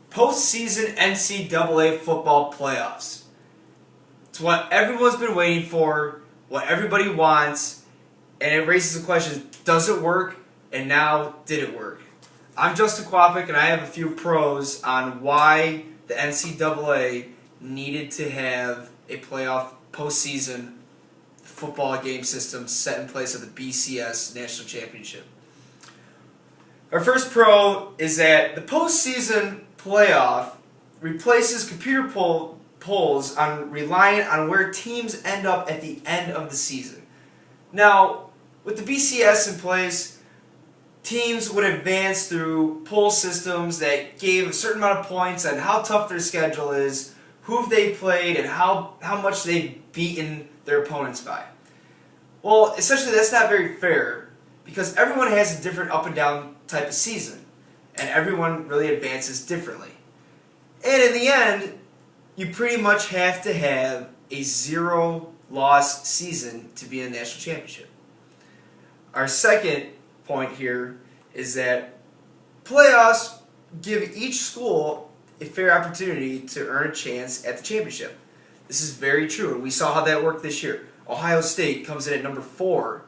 postseason NCAA football playoffs. It's what everyone's been waiting for, what everybody wants, and it raises the question, does it work? And now, did it work? I'm Justin Quapic, and I have a few pros on why the NCAA needed to have a playoff postseason football game system set in place of the BCS National Championship. Our first pro is that the postseason playoff replaces computer polls on relying on where teams end up at the end of the season. Now, with the BCS in place, teams would advance through poll systems that gave a certain amount of points on how tough their schedule is, who they played, and how much they've beaten their opponents by. Well, essentially that's not very fair because everyone has a different up and down type of season, and everyone really advances differently. And in the end, you pretty much have to have a zero-loss season to be in the national championship. Our second point here is that playoffs give each school a fair opportunity to earn a chance at the championship. This is very true, and we saw how that worked this year. Ohio State comes in at number 4,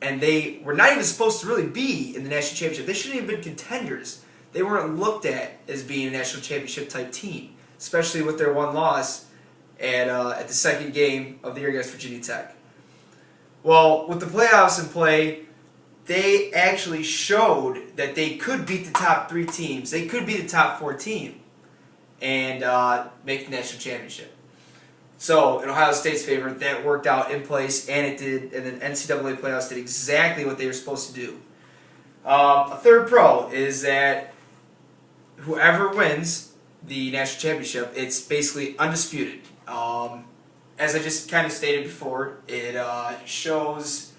and they were not even supposed to really be in the national championship. They shouldn't have been contenders. They weren't looked at as being a national championship type team, especially with their one loss at the second game of the year against Virginia Tech. Well, with the playoffs in play, they actually showed that they could beat the top 3 teams. They could be the top 4 team and make the national championship. So, in Ohio State's favor, that worked out in place, and it did. And the NCAA playoffs did exactly what they were supposed to do. A third pro is that whoever wins the national championship, it's basically undisputed. As I just kind of stated before, it shows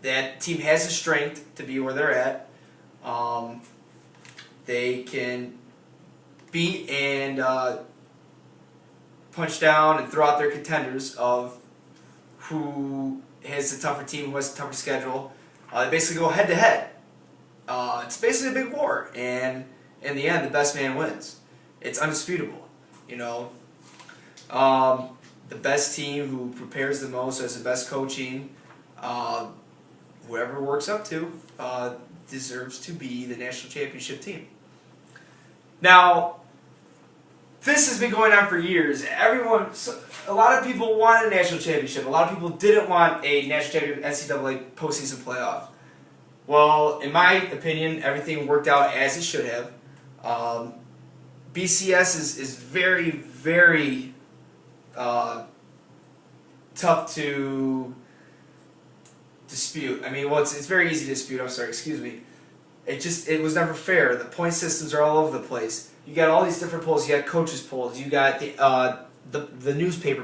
that the team has the strength to be where they're at. They can beat and punch down and throw out their contenders of who has the tougher team, who has the tougher schedule. They basically go head-to-head. It's basically a big war, and in the end, the best man wins. It's undisputable, you know. The best team who prepares the most, has the best coaching, whoever works up to, deserves to be the national championship team. Now, this has been going on for years. A lot of people wanted a national championship. A lot of people didn't want a national championship NCAA postseason playoff. Well, in my opinion, everything worked out as it should have. BCS is very, very tough to dispute. I mean, well, it's very easy to dispute. I'm sorry, excuse me. It was never fair. The point systems are all over the place. You got all these different polls. You got coaches polls. You got the newspaper